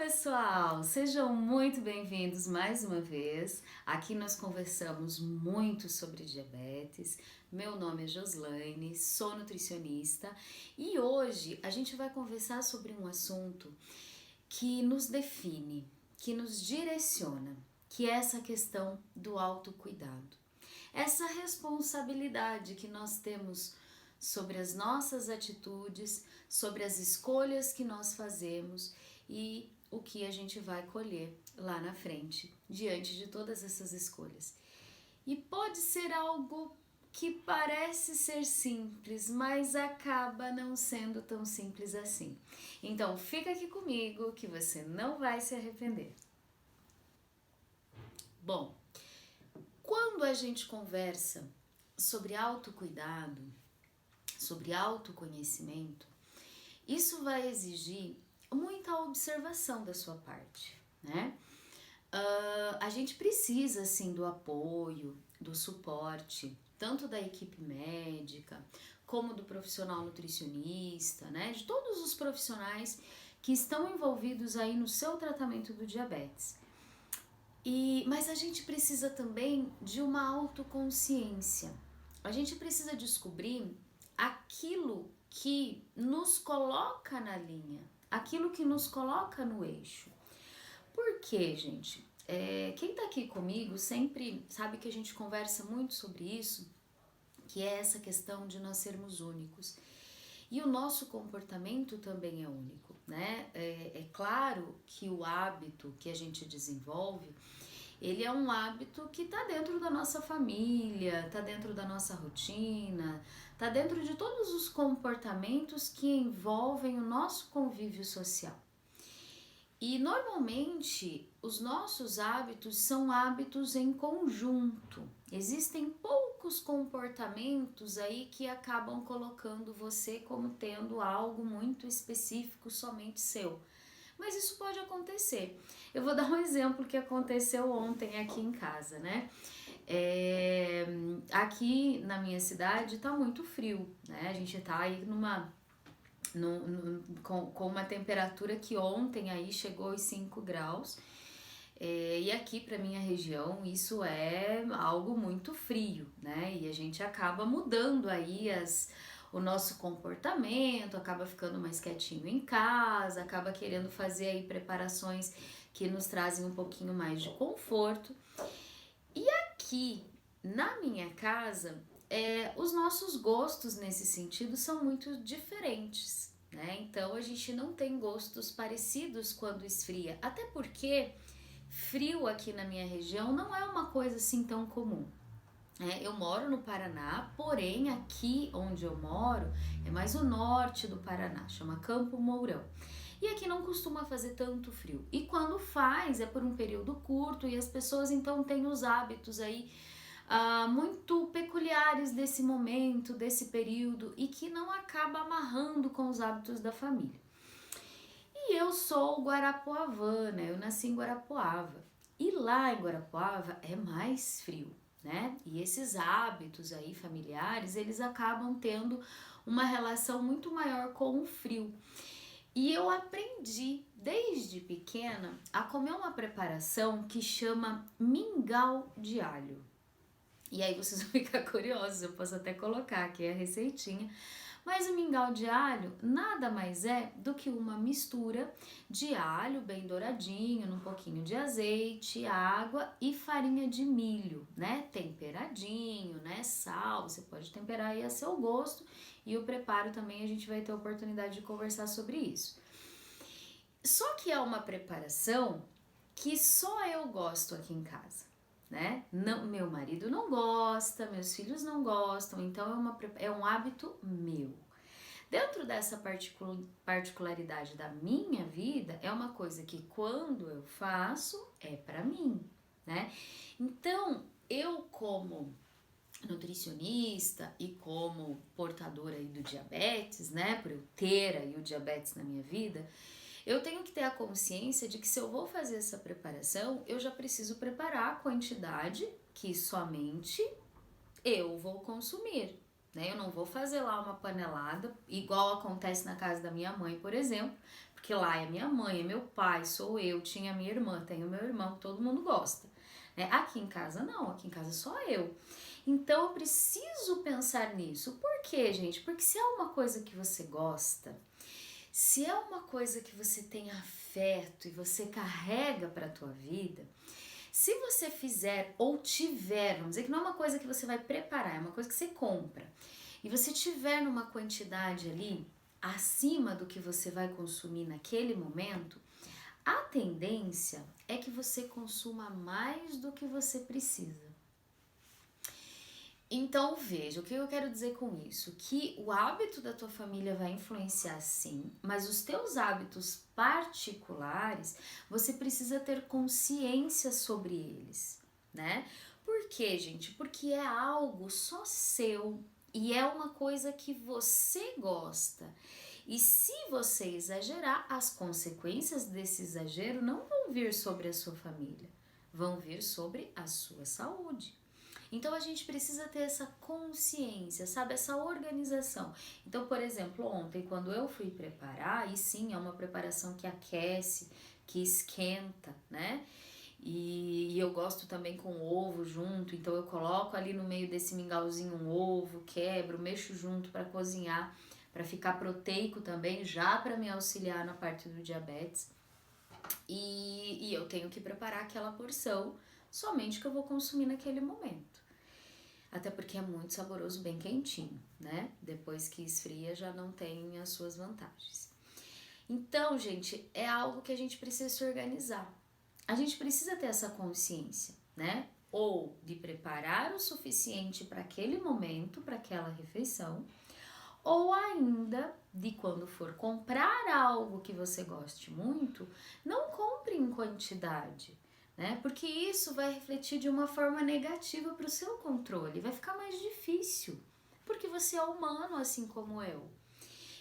Pessoal, sejam muito bem-vindos mais uma vez. Aqui nós conversamos muito sobre diabetes. Meu nome é Joslaine, sou nutricionista e hoje a gente vai conversar sobre um assunto que nos define, que nos direciona, que é essa questão do autocuidado. Essa responsabilidade que nós temos sobre as nossas atitudes, sobre as escolhas que nós fazemos e o que a gente vai colher lá na frente, diante de todas essas escolhas. E pode ser algo que parece ser simples, mas acaba não sendo tão simples assim. Então, fica aqui comigo que você não vai se arrepender. Bom, quando a gente conversa sobre autocuidado, sobre autoconhecimento, isso vai exigir muita observação da sua parte, né? A gente precisa, sim, do apoio, do suporte, tanto da equipe médica, como do profissional nutricionista, né? De todos os profissionais que estão envolvidos aí no seu tratamento do diabetes. Mas a gente precisa também de uma autoconsciência. A gente precisa descobrir aquilo que nos coloca na linha, aquilo que nos coloca no eixo. Por quê, gente? Quem tá aqui comigo sempre sabe que a gente conversa muito sobre isso, que é essa questão de nós sermos únicos. E o nosso comportamento também é único, né? É claro que o hábito que a gente desenvolve, ele é um hábito que tá dentro da nossa família, tá dentro da nossa rotina, tá dentro de todos os comportamentos que envolvem o nosso convívio social. E normalmente os nossos hábitos são hábitos em conjunto. Existem poucos comportamentos aí que acabam colocando você como tendo algo muito específico somente seu. Mas isso pode acontecer. Eu vou dar um exemplo que aconteceu ontem aqui em casa, né? Aqui na minha cidade tá muito frio, né? A gente tá aí com uma temperatura que ontem aí chegou aos 5 graus. E aqui para minha região isso é algo muito frio, né? E a gente acaba mudando aí o nosso comportamento, acaba ficando mais quietinho em casa, acaba querendo fazer aí preparações que nos trazem um pouquinho mais de conforto. E aqui na minha casa, os nossos gostos nesse sentido são muito diferentes, né? Então a gente não tem gostos parecidos quando esfria, até porque frio aqui na minha região não é uma coisa assim tão comum. Eu moro no Paraná, porém aqui onde eu moro é mais o norte do Paraná, chama Campo Mourão. E aqui não costuma fazer tanto frio. E quando faz é por um período curto e as pessoas então têm os hábitos aí muito peculiares desse momento, desse período e que não acaba amarrando com os hábitos da família. E eu sou guarapuavana, eu nasci em Guarapuava. E lá em Guarapuava é mais frio, né? E esses hábitos aí familiares, eles acabam tendo uma relação muito maior com o frio. E eu aprendi desde pequena a comer uma preparação que chama mingau de alho. E aí vocês vão ficar curiosos, eu posso até colocar aqui a receitinha. Mas o mingau de alho nada mais é do que uma mistura de alho bem douradinho, num pouquinho de azeite, água e farinha de milho, né? Temperadinho, né? Sal, você pode temperar aí a seu gosto. E o preparo também a gente vai ter a oportunidade de conversar sobre isso. Só que é uma preparação que só eu gosto aqui em casa, né? Não, meu marido não gosta, meus filhos não gostam, então é um hábito meu. Dentro dessa particularidade da minha vida, é uma coisa que quando eu faço, é pra mim, né? Então, eu como nutricionista e como portadora aí do diabetes, né? Por eu ter aí o diabetes na minha vida, eu tenho que ter a consciência de que se eu vou fazer essa preparação, eu já preciso preparar a quantidade que somente eu vou consumir, né? Eu não vou fazer lá uma panelada, igual acontece na casa da minha mãe, por exemplo, porque lá é minha mãe, é meu pai, sou eu, tinha minha irmã, tenho meu irmão, todo mundo gosta. Né? Aqui em casa não, aqui em casa só eu. Então eu preciso pensar nisso. Por quê, gente? Porque se é uma coisa que você gosta, se é uma coisa que você tem afeto e você carrega para a tua vida, se você fizer ou tiver, vamos dizer que não é uma coisa que você vai preparar, é uma coisa que você compra, e você tiver numa quantidade ali acima do que você vai consumir naquele momento, a tendência é que você consuma mais do que você precisa. Então veja, o que eu quero dizer com isso? Que o hábito da tua família vai influenciar sim, mas os teus hábitos particulares, você precisa ter consciência sobre eles, né? Por quê, gente? Porque é algo só seu e é uma coisa que você gosta. E se você exagerar, as consequências desse exagero não vão vir sobre a sua família, vão vir sobre a sua saúde. Então a gente precisa ter essa consciência, sabe? Essa organização. Então, por exemplo, ontem, quando eu fui preparar, e sim, é uma preparação que aquece, que esquenta, né? E eu gosto também com ovo junto, então eu coloco ali no meio desse mingauzinho um ovo, quebro, mexo junto para cozinhar, para ficar proteico também, já para me auxiliar na parte do diabetes. E eu tenho que preparar aquela porção somente que eu vou consumir naquele momento. Até porque é muito saboroso, bem quentinho, né? Depois que esfria já não tem as suas vantagens. Então, gente, é algo que a gente precisa se organizar. A gente precisa ter essa consciência, né? Ou de preparar o suficiente para aquele momento, para aquela refeição, ou ainda de quando for comprar algo que você goste muito, não compre em quantidade, né? Porque isso vai refletir de uma forma negativa para o seu controle, vai ficar mais difícil, porque você é humano assim como eu.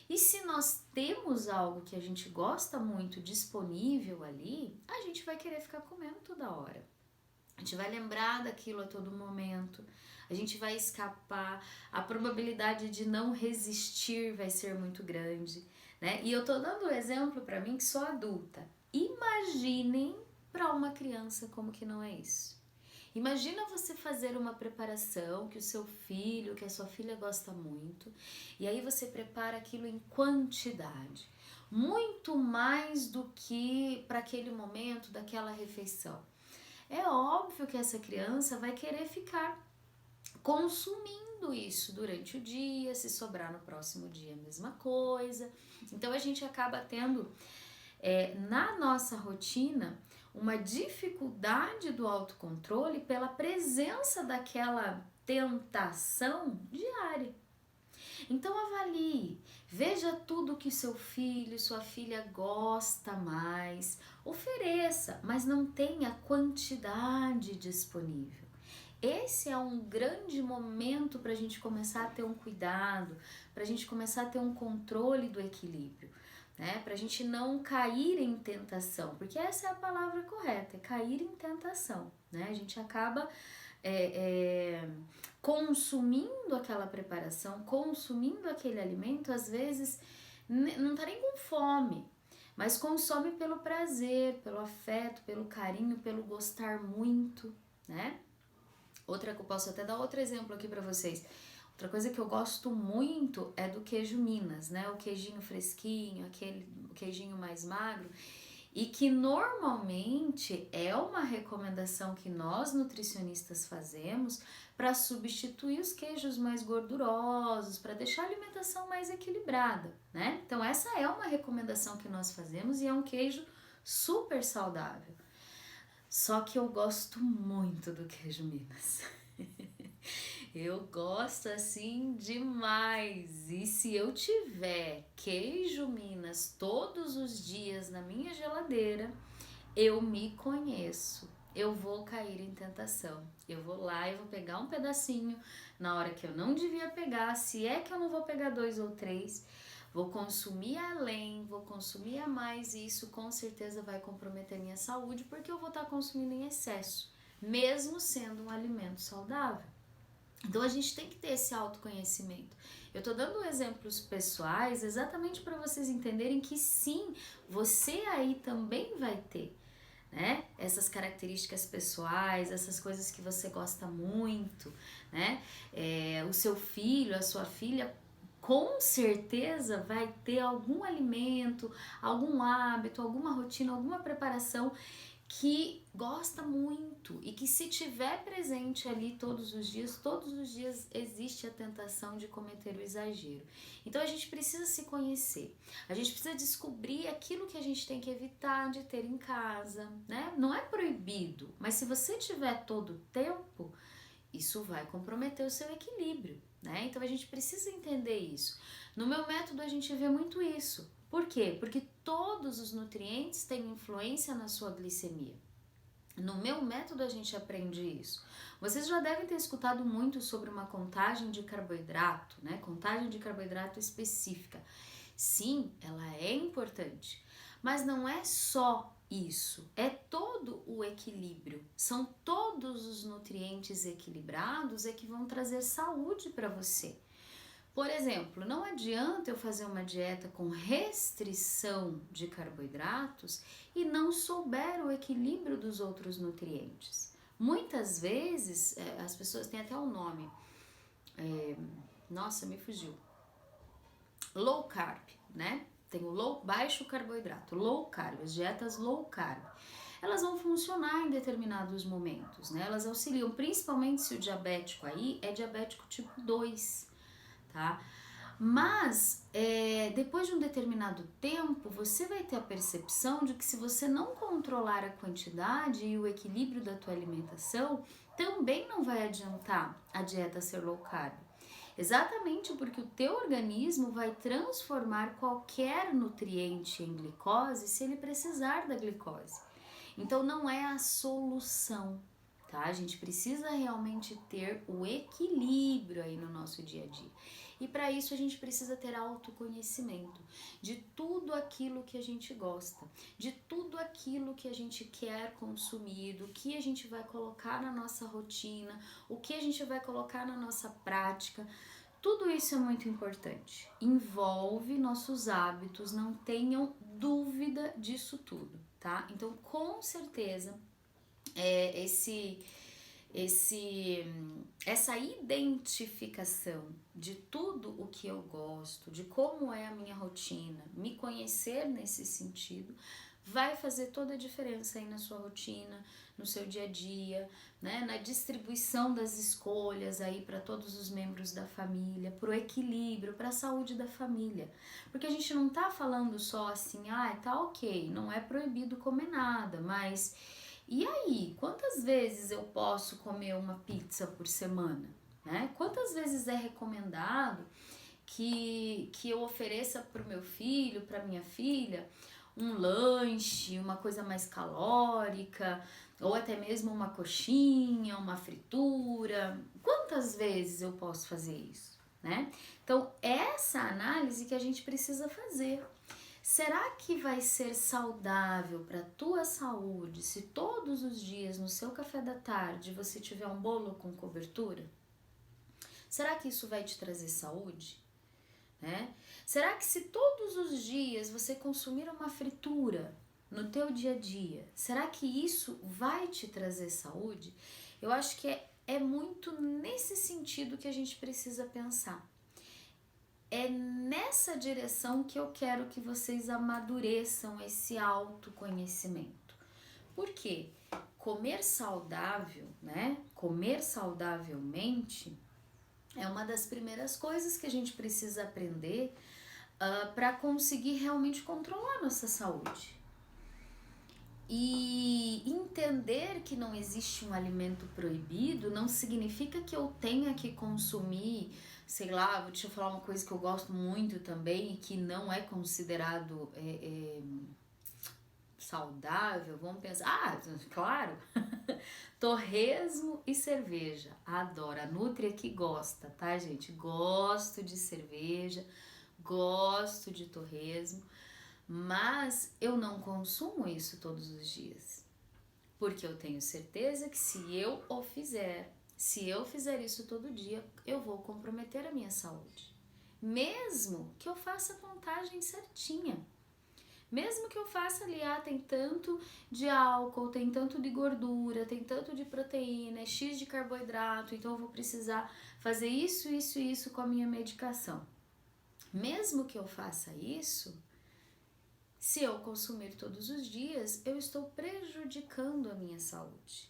E se nós temos algo que a gente gosta muito disponível ali, a gente vai querer ficar comendo toda hora. A gente vai lembrar daquilo a todo momento, a gente vai escapar, a probabilidade de não resistir vai ser muito grande, né? E eu tô dando o exemplo para mim que sou adulta. Imaginem para uma criança como que não é isso. Imagina você fazer uma preparação que o seu filho, que a sua filha gosta muito, e aí você prepara aquilo em quantidade, muito mais do que para aquele momento daquela refeição. É óbvio que essa criança vai querer ficar consumindo isso durante o dia, se sobrar no próximo dia a mesma coisa. Então a gente acaba tendo na nossa rotina uma dificuldade do autocontrole pela presença daquela tentação diária. Então avalie, veja tudo que seu filho, sua filha gosta mais, ofereça, mas não tenha quantidade disponível. Esse é um grande momento para a gente começar a ter um cuidado, para a gente começar a ter um controle do equilíbrio, né? Para a gente não cair em tentação, porque essa é a palavra correta, é cair em tentação, né? A gente acaba consumindo aquela preparação, consumindo aquele alimento, às vezes não tá nem com fome, mas consome pelo prazer, pelo afeto, pelo carinho, pelo gostar muito, né? Outra que eu posso até dar outro exemplo aqui para vocês. Outra coisa que eu gosto muito é do queijo Minas, né? O queijinho fresquinho, aquele queijinho mais magro. E que normalmente é uma recomendação que nós nutricionistas fazemos para substituir os queijos mais gordurosos, para deixar a alimentação mais equilibrada, né? Então essa é uma recomendação que nós fazemos e é um queijo super saudável. Só que eu gosto muito do queijo Minas. Eu gosto assim demais. E se eu tiver queijo Minas todos os dias na minha geladeira, eu me conheço. Eu vou cair em tentação. Eu vou lá e vou pegar um pedacinho na hora que eu não devia pegar. Se é que eu não vou pegar 2 ou 3, vou consumir além, vou consumir a mais, e isso com certeza vai comprometer minha saúde, porque eu vou estar consumindo em excesso, mesmo sendo um alimento saudável. Então a gente tem que ter esse autoconhecimento. Eu tô dando exemplos pessoais exatamente para vocês entenderem que sim, você aí também vai ter, né? Essas características pessoais, essas coisas que você gosta muito, né? O seu filho, a sua filha, com certeza vai ter algum alimento, algum hábito, alguma rotina, alguma preparação que gosta muito e que se tiver presente ali todos os dias existe a tentação de cometer o exagero. Então a gente precisa se conhecer, a gente precisa descobrir aquilo que a gente tem que evitar de ter em casa, né? Não é proibido, mas se você tiver todo o tempo, isso vai comprometer o seu equilíbrio, né? Então a gente precisa entender isso. No meu método a gente vê muito isso. Por quê? Porque todos os nutrientes têm influência na sua glicemia. No meu método a gente aprende isso. Vocês já devem ter escutado muito sobre uma contagem de carboidrato, né? Contagem de carboidrato específica. Sim, ela é importante, mas não é só isso, é todo o equilíbrio. São todos os nutrientes equilibrados que vão trazer saúde para você. Por exemplo, não adianta eu fazer uma dieta com restrição de carboidratos e não souber o equilíbrio dos outros nutrientes. Muitas vezes, as pessoas têm até um nome, nossa, me fugiu, low carb, né? Tem o baixo carboidrato, low carb, as dietas low carb. Elas vão funcionar em determinados momentos, né? Elas auxiliam, principalmente se o diabético aí é diabético tipo 2, tá? Mas depois de um determinado tempo, você vai ter a percepção de que se você não controlar a quantidade e o equilíbrio da tua alimentação, também não vai adiantar a dieta ser low carb. Exatamente porque o teu organismo vai transformar qualquer nutriente em glicose se ele precisar da glicose. Então não é a solução, tá? A gente precisa realmente ter o equilíbrio aí no nosso dia a dia. E para isso a gente precisa ter autoconhecimento de tudo aquilo que a gente gosta, de tudo aquilo que a gente quer consumir, do que a gente vai colocar na nossa rotina, o que a gente vai colocar na nossa prática. Tudo isso é muito importante. Envolve nossos hábitos, não tenham dúvida disso tudo, tá? Então, com certeza, essa identificação de tudo o que eu gosto, de como é a minha rotina, me conhecer nesse sentido, vai fazer toda a diferença aí na sua rotina, no seu dia a dia, né? Na distribuição das escolhas aí para todos os membros da família, para o equilíbrio, para a saúde da família. Porque a gente não tá falando só assim, tá ok, não é proibido comer nada, mas e aí, quantas vezes eu posso comer uma pizza por semana? Né? Quantas vezes é recomendado que eu ofereça para o meu filho, para minha filha, um lanche, uma coisa mais calórica, ou até mesmo uma coxinha, uma fritura? Quantas vezes eu posso fazer isso? Né? Então, essa análise que a gente precisa fazer. Será que vai ser saudável para a tua saúde se todos os dias no seu café da tarde você tiver um bolo com cobertura? Será que isso vai te trazer saúde? Né? Será que se todos os dias você consumir uma fritura no teu dia a dia, será que isso vai te trazer saúde? Eu acho que é muito nesse sentido que a gente precisa pensar. É nessa direção que eu quero que vocês amadureçam esse autoconhecimento. Por quê? Comer saudável, né? Comer saudavelmente é uma das primeiras coisas que a gente precisa aprender para conseguir realmente controlar nossa saúde. E entender que não existe um alimento proibido não significa que eu tenha que consumir, sei lá, vou te falar uma coisa que eu gosto muito também e que não é considerado saudável, vamos pensar, claro, torresmo e cerveja, adoro, a Nutria que gosta, tá gente, gosto de cerveja, gosto de torresmo, mas eu não consumo isso todos os dias, porque eu tenho certeza que se eu o fizer, Se eu fizer isso todo dia, eu vou comprometer a minha saúde. Mesmo que eu faça a contagem certinha. Mesmo que eu faça ali, tem tanto de álcool, tem tanto de gordura, tem tanto de proteína, é X de carboidrato, então eu vou precisar fazer isso com a minha medicação. Mesmo que eu faça isso, se eu consumir todos os dias, eu estou prejudicando a minha saúde,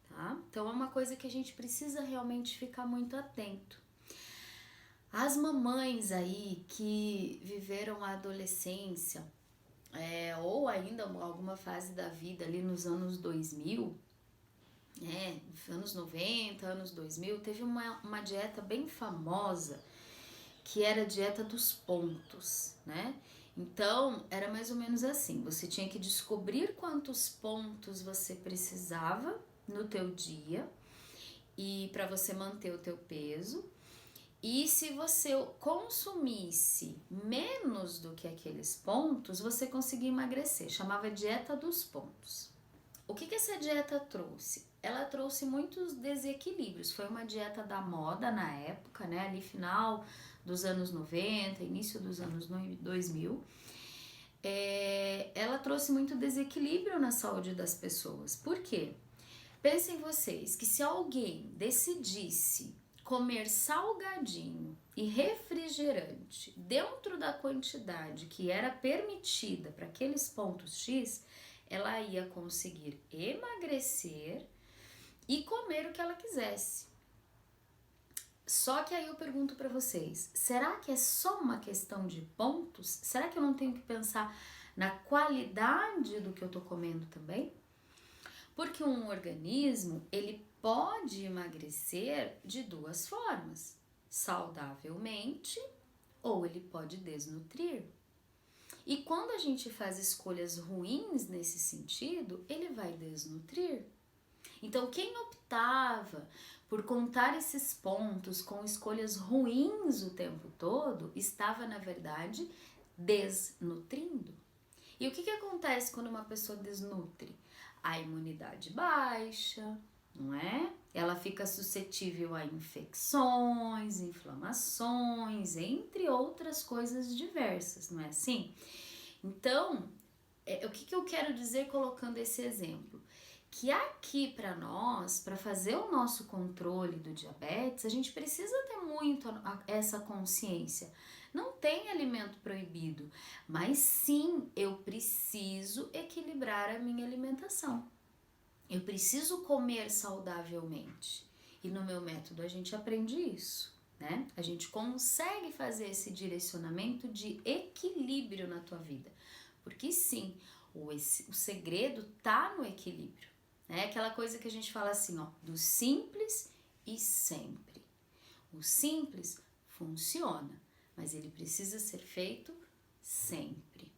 tá? Então é uma coisa que a gente precisa realmente ficar muito atento. As mamães aí que viveram a adolescência, ou ainda alguma fase da vida ali nos anos 2000, anos 90, anos 2000, teve uma dieta bem famosa, que era a dieta dos pontos, né? Então, era mais ou menos assim, você tinha que descobrir quantos pontos você precisava no teu dia e para você manter o teu peso. E se você consumisse menos do que aqueles pontos, você conseguia emagrecer. Chamava dieta dos pontos. O que essa dieta trouxe? Ela trouxe muitos desequilíbrios. Foi uma dieta da moda na época, né? Ali final dos anos 90, início dos anos 2000. Ela trouxe muito desequilíbrio na saúde das pessoas. Por quê? Pensem vocês que se alguém decidisse comer salgadinho e refrigerante dentro da quantidade que era permitida para aqueles pontos X, ela ia conseguir emagrecer e comer o que ela quisesse. Só que aí eu pergunto para vocês, será que é só uma questão de pontos? Será que eu não tenho que pensar na qualidade do que eu tô comendo também? Porque um organismo, ele pode emagrecer de duas formas, saudavelmente ou ele pode desnutrir. E quando a gente faz escolhas ruins nesse sentido, ele vai desnutrir. Então, quem optava por contar esses pontos com escolhas ruins o tempo todo, estava, na verdade, desnutrindo. E o que acontece quando uma pessoa desnutre? A imunidade baixa, não é? Ela fica suscetível a infecções, inflamações, entre outras coisas diversas, não é assim? Então, o que eu quero dizer colocando esse exemplo? Que aqui para nós, para fazer o nosso controle do diabetes, a gente precisa ter muito essa consciência. Não tem alimento proibido, mas sim eu preciso equilibrar a minha alimentação. Eu preciso comer saudavelmente. E no meu método a gente aprende isso, né? A gente consegue fazer esse direcionamento de equilíbrio na tua vida. Porque sim, o segredo tá no equilíbrio. É aquela coisa que a gente fala assim, do simples e sempre. O simples funciona, mas ele precisa ser feito sempre.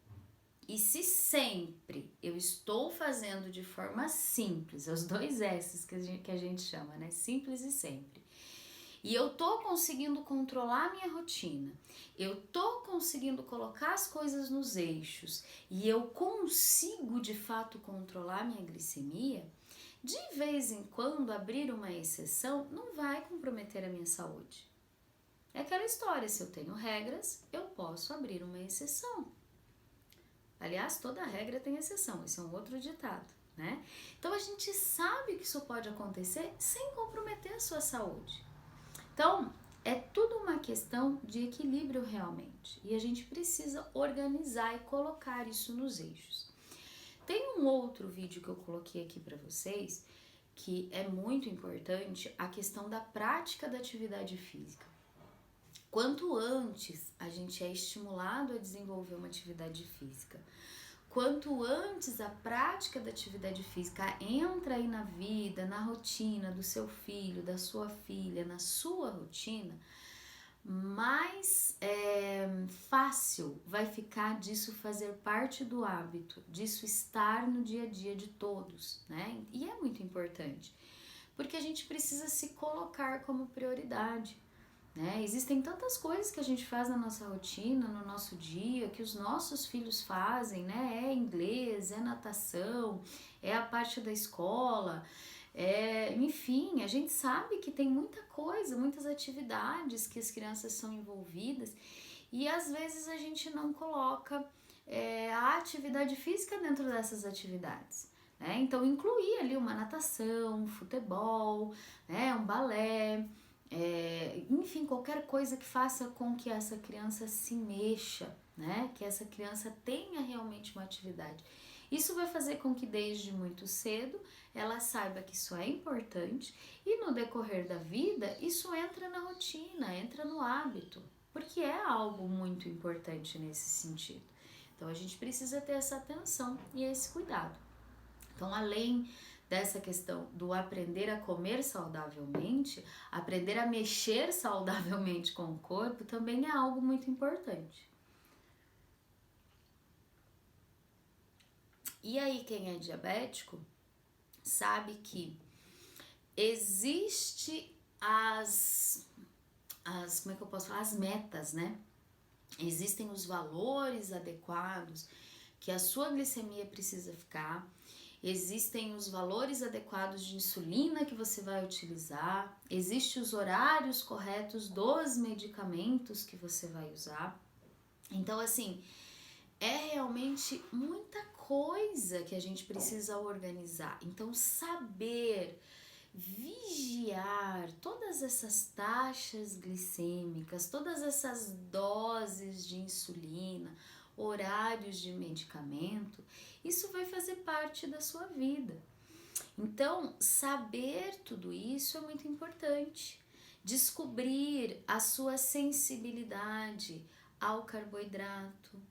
E se sempre eu estou fazendo de forma simples, os dois S's que a gente chama, né? Simples e sempre. E eu tô conseguindo controlar a minha rotina, eu tô conseguindo colocar as coisas nos eixos e eu consigo de fato controlar a minha glicemia, de vez em quando abrir uma exceção não vai comprometer a minha saúde. É aquela história, se eu tenho regras, eu posso abrir uma exceção. Aliás, toda regra tem exceção, esse é um outro ditado, né? Então a gente sabe que isso pode acontecer sem comprometer a sua saúde. Então, é tudo uma questão de equilíbrio realmente. E a gente precisa organizar e colocar isso nos eixos. Tem um outro vídeo que eu coloquei aqui para vocês, que é muito importante, a questão da prática da atividade física. Quanto antes a gente é estimulado a desenvolver uma atividade física, quanto antes a prática da atividade física entra aí na vida, na rotina do seu filho, da sua filha, na sua rotina, mais fácil vai ficar disso fazer parte do hábito, disso estar no dia a dia de todos, né? E é muito importante, porque a gente precisa se colocar como prioridade. Né? Existem tantas coisas que a gente faz na nossa rotina, no nosso dia, que os nossos filhos fazem, né? É inglês, é natação, é a parte da escola, Enfim, a gente sabe que tem muita coisa, muitas atividades que as crianças são envolvidas e às vezes a gente não coloca a atividade física dentro dessas atividades. Né? Então, incluir ali uma natação, um futebol, né? Um balé, enfim, qualquer coisa que faça com que essa criança se mexa, né? Que essa criança tenha realmente uma atividade. Isso vai fazer com que desde muito cedo ela saiba que isso é importante e no decorrer da vida isso entra na rotina, entra no hábito, porque é algo muito importante nesse sentido. Então a gente precisa ter essa atenção e esse cuidado. Então, além dessa questão do aprender a comer saudavelmente, aprender a mexer saudavelmente com o corpo também é algo muito importante. E aí, quem é diabético sabe que existe como é que eu posso falar? As metas, né? Existem os valores adequados que a sua glicemia precisa ficar, existem os valores adequados de insulina que você vai utilizar, existem os horários corretos dos medicamentos que você vai usar. Então, assim, é realmente muita coisa que a gente precisa organizar. Então, saber vigiar todas essas taxas glicêmicas, todas essas doses de insulina, horários de medicamento, isso vai fazer parte da sua vida. Então, saber tudo isso é muito importante. Descobrir a sua sensibilidade ao carboidrato,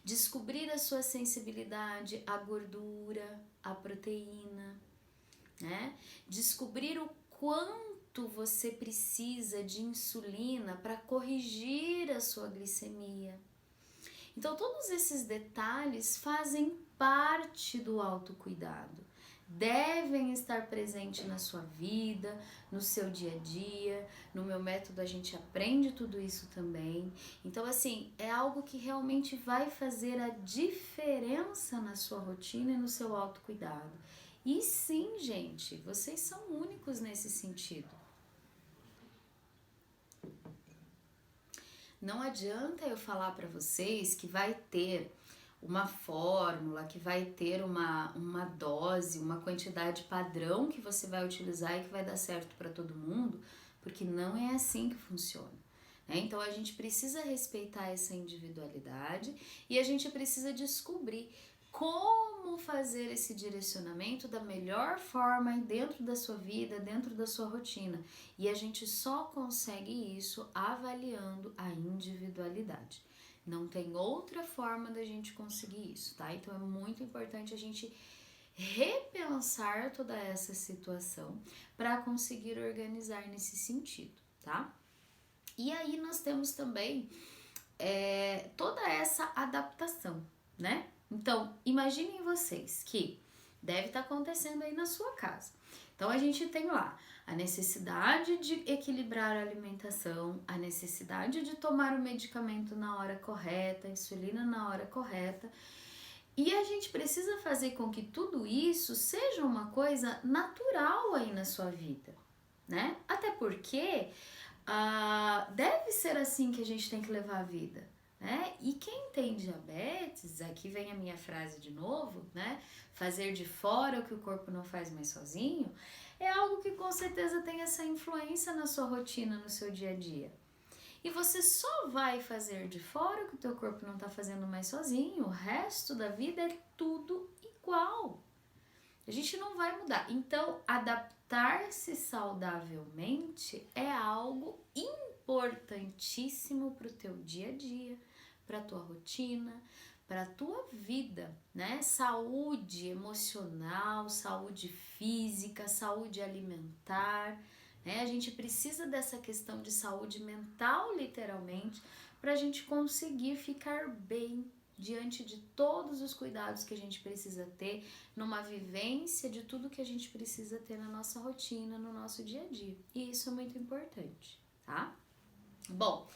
descobrir a sua sensibilidade à gordura, à proteína, né? Descobrir o quanto você precisa de insulina para corrigir a sua glicemia. Então, todos esses detalhes fazem parte do autocuidado. Devem estar presentes na sua vida, no seu dia a dia. No meu método a gente aprende tudo isso também. Então, assim, é algo que realmente vai fazer a diferença na sua rotina e no seu autocuidado. E sim, gente, vocês são únicos nesse sentido. Não adianta eu falar para vocês que vai ter uma fórmula, que vai ter uma dose, uma quantidade padrão que você vai utilizar e que vai dar certo para todo mundo, porque não é assim que funciona. Né? Então a gente precisa respeitar essa individualidade e a gente precisa descobrir como fazer esse direcionamento da melhor forma dentro da sua vida, dentro da sua rotina. E a gente só consegue isso avaliando a individualidade. Não tem outra forma da gente conseguir isso, tá? Então é muito importante a gente repensar toda essa situação para conseguir organizar nesse sentido, tá? E aí nós temos também toda essa adaptação, né? Então, imaginem vocês que deve estar acontecendo aí na sua casa. Então, a gente tem lá a necessidade de equilibrar a alimentação, a necessidade de tomar o medicamento na hora correta, a insulina na hora correta. E a gente precisa fazer com que tudo isso seja uma coisa natural aí na sua vida, né? Até porque deve ser assim que a gente tem que levar a vida. Né? E quem tem diabetes, aqui vem a minha frase de novo, né? Fazer de fora o que o corpo não faz mais sozinho, é algo que com certeza tem essa influência na sua rotina, no seu dia a dia. E você só vai fazer de fora o que o teu corpo não está fazendo mais sozinho, o resto da vida é tudo igual. A gente não vai mudar. Então, adaptar-se saudavelmente é algo importantíssimo para o teu dia a dia, para a tua rotina, para a tua vida, né? Saúde emocional, saúde física, saúde alimentar, né? A gente precisa dessa questão de saúde mental, literalmente, para a gente conseguir ficar bem diante de todos os cuidados que a gente precisa ter numa vivência de tudo que a gente precisa ter na nossa rotina, no nosso dia a dia. E isso é muito importante, tá? Bom,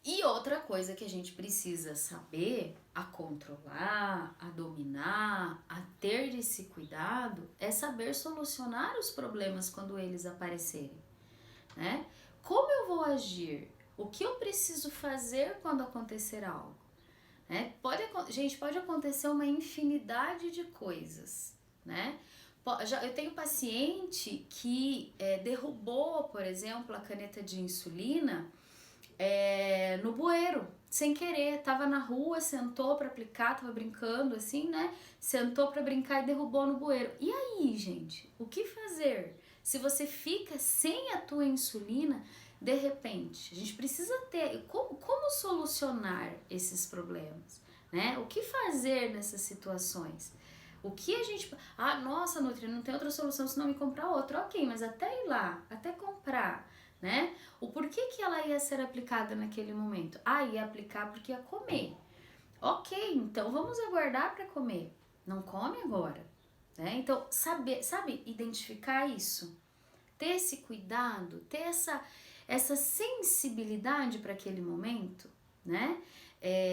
E outra coisa que a gente precisa saber a controlar, a dominar, a ter esse cuidado, é saber solucionar os problemas quando eles aparecerem, né? Como eu vou agir? O que eu preciso fazer quando acontecer algo? Né? Pode acontecer uma infinidade de coisas, né? Eu tenho paciente que derrubou, por exemplo, a caneta de insulina no bueiro, sem querer, tava na rua, sentou para aplicar, tava brincando assim, né? Sentou para brincar e derrubou no bueiro. E aí, gente, o que fazer? Se você fica sem a tua insulina, de repente, a gente precisa ter como solucionar esses problemas, né? O que fazer nessas situações? O que a gente... Ah, nossa, Nutri, não tem outra solução senão me comprar outra. Ok, mas até ir lá, até comprar, né? O porquê que ela ia ser aplicada naquele momento? Ah, ia aplicar porque ia comer. Ok, então vamos aguardar para comer. Não come agora, né? Então, sabe identificar isso? Ter esse cuidado, ter essa sensibilidade para aquele momento, né?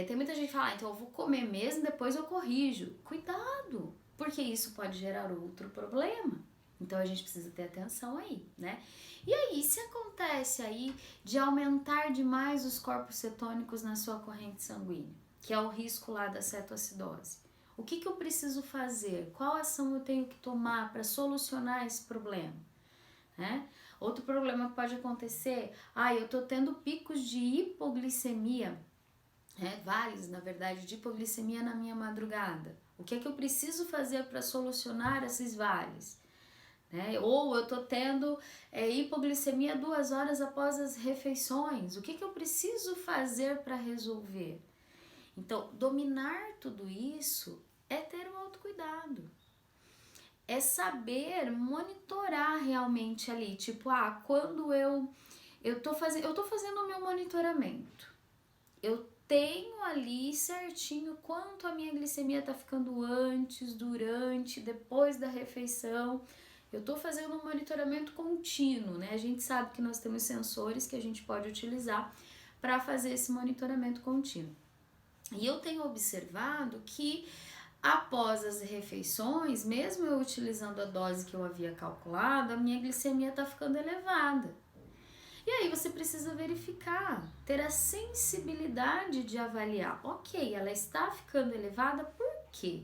Tem muita gente que fala, então eu vou comer mesmo, depois eu corrijo. Cuidado, porque isso pode gerar outro problema. Então a gente precisa ter atenção aí, né? E aí, se acontece aí de aumentar demais os corpos cetônicos na sua corrente sanguínea, que é o risco lá da cetoacidose, o que eu preciso fazer? Qual ação eu tenho que tomar para solucionar esse problema? Né? Outro problema que pode acontecer, eu tô tendo picos de hipoglicemia, vales, na verdade, de hipoglicemia na minha madrugada. O que é que eu preciso fazer para solucionar esses vales? Né? Ou eu tô tendo hipoglicemia 2 horas após as refeições. O que eu preciso fazer para resolver? Então, dominar tudo isso é ter um autocuidado. É saber monitorar realmente ali, tipo, quando eu tô fazendo o meu monitoramento, eu tenho ali certinho quanto a minha glicemia tá ficando antes, durante, depois da refeição. Eu tô fazendo um monitoramento contínuo, né? A gente sabe que nós temos sensores que a gente pode utilizar para fazer esse monitoramento contínuo. E eu tenho observado que após as refeições, mesmo eu utilizando a dose que eu havia calculado, a minha glicemia está ficando elevada. E aí você precisa verificar, ter a sensibilidade de avaliar. Ok, ela está ficando elevada, por quê?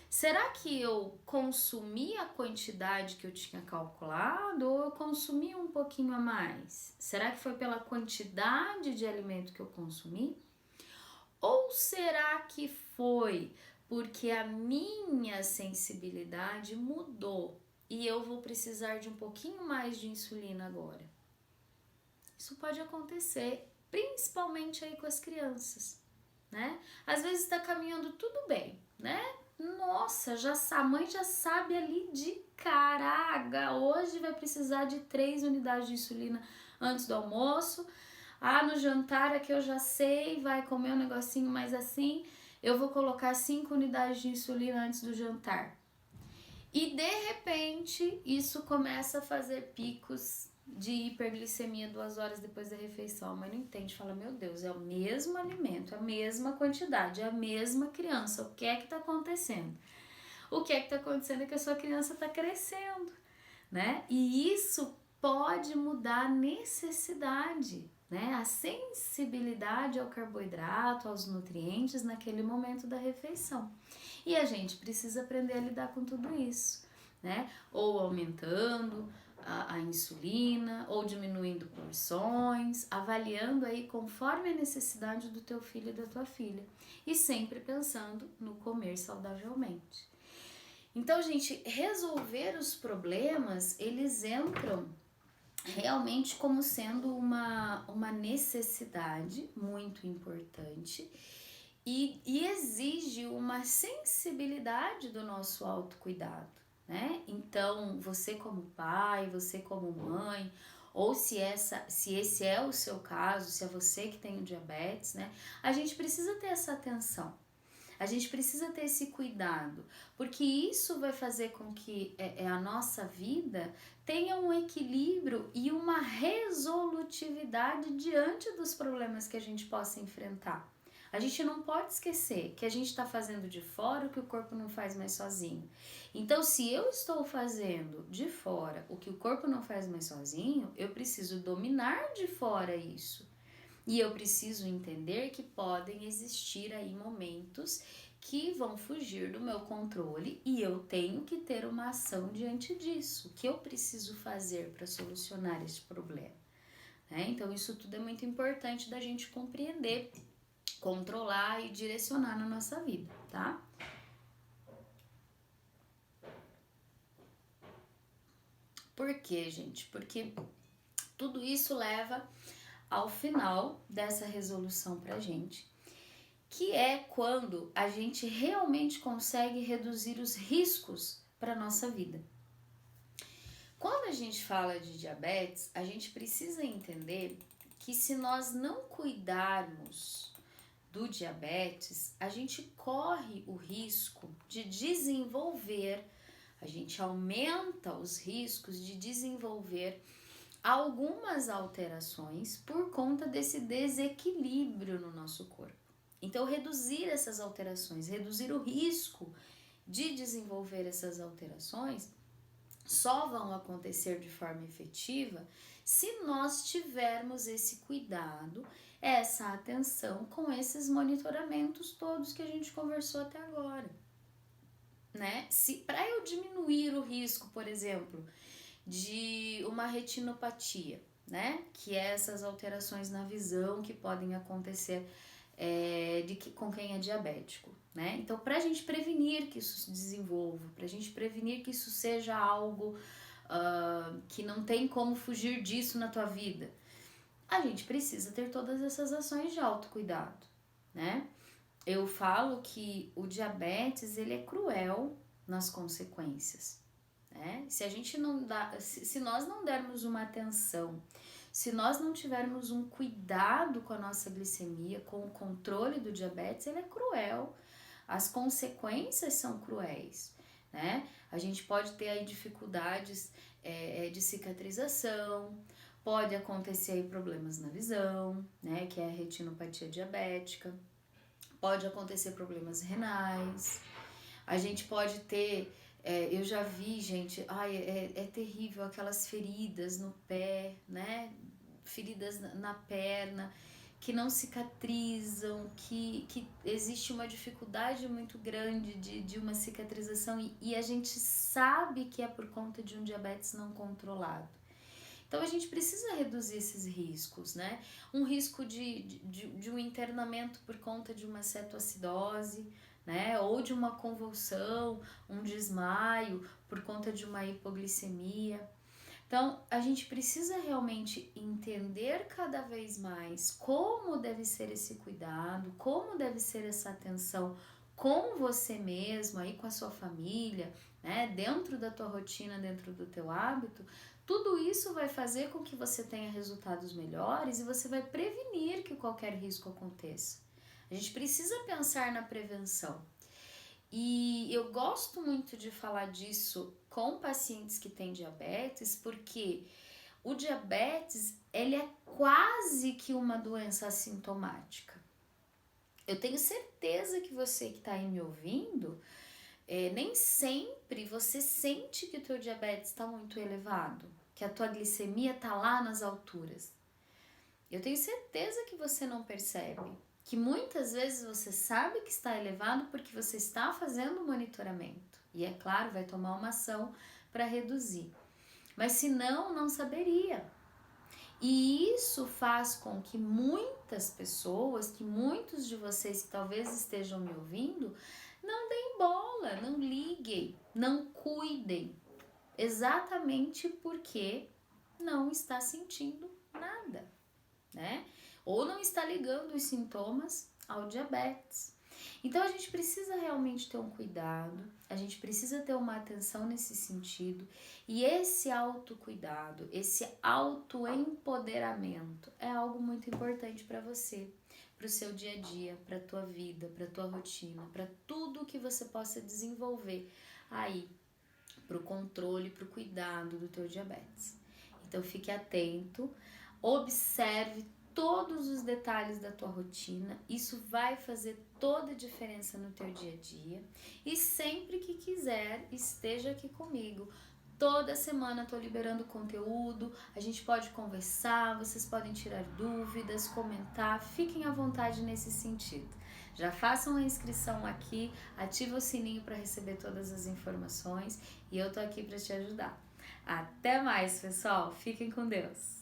Será que eu consumi a quantidade que eu tinha calculado ou eu consumi um pouquinho a mais? Será que foi pela quantidade de alimento que eu consumi? Ou será que foi porque a minha sensibilidade mudou e eu vou precisar de um pouquinho mais de insulina agora? Isso pode acontecer, principalmente aí com as crianças, né? Às vezes está caminhando tudo bem, né? Nossa, a mãe já sabe ali de caraca, hoje vai precisar de 3 unidades de insulina antes do almoço. No jantar aqui eu já sei, vai comer um negocinho mais assim, eu vou colocar 5 unidades de insulina antes do jantar. E de repente isso começa a fazer picos de hiperglicemia 2 horas depois da refeição. A mãe não entende, fala, meu Deus, é o mesmo alimento, a mesma quantidade, é a mesma criança, o que é que tá acontecendo? O que é que tá acontecendo é que a sua criança tá crescendo, né? E isso pode mudar a necessidade, né? A sensibilidade ao carboidrato, aos nutrientes naquele momento da refeição. E a gente precisa aprender a lidar com tudo isso, né? Ou aumentando a insulina, ou diminuindo porções, avaliando aí conforme a necessidade do teu filho e da tua filha. E sempre pensando no comer saudavelmente. Então, gente, resolver os problemas, eles entram realmente como sendo uma necessidade muito importante e exige uma sensibilidade do nosso autocuidado, né? Então, você como pai, você como mãe, ou se esse é o seu caso, se é você que tem o diabetes, né? A gente precisa ter essa atenção. A gente precisa ter esse cuidado, porque isso vai fazer com que a nossa vida tenha um equilíbrio e uma resolutividade diante dos problemas que a gente possa enfrentar. A gente não pode esquecer que a gente está fazendo de fora o que o corpo não faz mais sozinho. Então, se eu estou fazendo de fora o que o corpo não faz mais sozinho, eu preciso dominar de fora isso. E eu preciso entender que podem existir aí momentos que vão fugir do meu controle e eu tenho que ter uma ação diante disso. O que eu preciso fazer para solucionar esse problema? Então, isso tudo é muito importante da gente compreender, controlar e direcionar na nossa vida, tá? Por quê, gente? Porque tudo isso leva ao final dessa resolução pra gente, que é quando a gente realmente consegue reduzir os riscos para nossa vida. Quando a gente fala de diabetes, a gente precisa entender que se nós não cuidarmos do diabetes, a gente corre o risco de desenvolver, a gente aumenta os riscos de desenvolver algumas alterações por conta desse desequilíbrio no nosso corpo. Então, reduzir essas alterações, reduzir o risco de desenvolver essas alterações só vão acontecer de forma efetiva se nós tivermos esse cuidado, essa atenção com esses monitoramentos todos que a gente conversou até agora, né? Se para eu diminuir o risco, por exemplo, de uma retinopatia, né? Que é essas alterações na visão que podem acontecer com quem é diabético, né? Então, para a gente prevenir que isso se desenvolva, para a gente prevenir que isso seja algo que não tem como fugir disso na tua vida, a gente precisa ter todas essas ações de autocuidado, né? Eu falo que o diabetes, ele é cruel nas consequências, né? Se a gente não dá, se nós não dermos uma atenção, se nós não tivermos um cuidado com a nossa glicemia, com o controle do diabetes, ele é cruel. As consequências são cruéis, né? A gente pode ter aí dificuldades de cicatrização, pode acontecer aí problemas na visão, né? Que é a retinopatia diabética, pode acontecer problemas renais, a gente pode ter... eu já vi, gente, é terrível aquelas feridas no pé, né? Feridas na perna, que não cicatrizam, que existe uma dificuldade muito grande de uma cicatrização e a gente sabe que é por conta de um diabetes não controlado. Então a gente precisa reduzir esses riscos, né? Um risco de um internamento por conta de uma cetoacidose, né? Ou de uma convulsão, um desmaio por conta de uma hipoglicemia. Então, a gente precisa realmente entender cada vez mais como deve ser esse cuidado, como deve ser essa atenção com você mesmo, aí com a sua família, né? Dentro da tua rotina, dentro do teu hábito. Tudo isso vai fazer com que você tenha resultados melhores e você vai prevenir que qualquer risco aconteça. A gente precisa pensar na prevenção. E eu gosto muito de falar disso com pacientes que têm diabetes, porque o diabetes, ele é quase que uma doença assintomática. Eu tenho certeza que você que está aí me ouvindo, nem sempre você sente que o teu diabetes está muito elevado, que a tua glicemia está lá nas alturas. Eu tenho certeza que você não percebe, que muitas vezes você sabe que está elevado porque você está fazendo monitoramento. E é claro, vai tomar uma ação para reduzir. Mas se não, não saberia. E isso faz com que muitas pessoas, que muitos de vocês que talvez estejam me ouvindo, não deem bola, não liguem, não cuidem. Exatamente porque não está sentindo nada, né? Ou não está ligando os sintomas ao diabetes. Então a gente precisa realmente ter um cuidado, a gente precisa ter uma atenção nesse sentido, e esse autocuidado, esse autoempoderamento é algo muito importante para você, para o seu dia a dia, para a tua vida, para a tua rotina, para tudo que você possa desenvolver aí, para o controle, para o cuidado do teu diabetes. Então fique atento, observe todos os detalhes da tua rotina, isso vai fazer toda a diferença no teu dia a dia. E sempre que quiser, esteja aqui comigo. Toda semana eu tô liberando conteúdo, a gente pode conversar, vocês podem tirar dúvidas, comentar, fiquem à vontade nesse sentido. Já façam a inscrição aqui, ativa o sininho para receber todas as informações e eu tô aqui para te ajudar. Até mais, pessoal. Fiquem com Deus.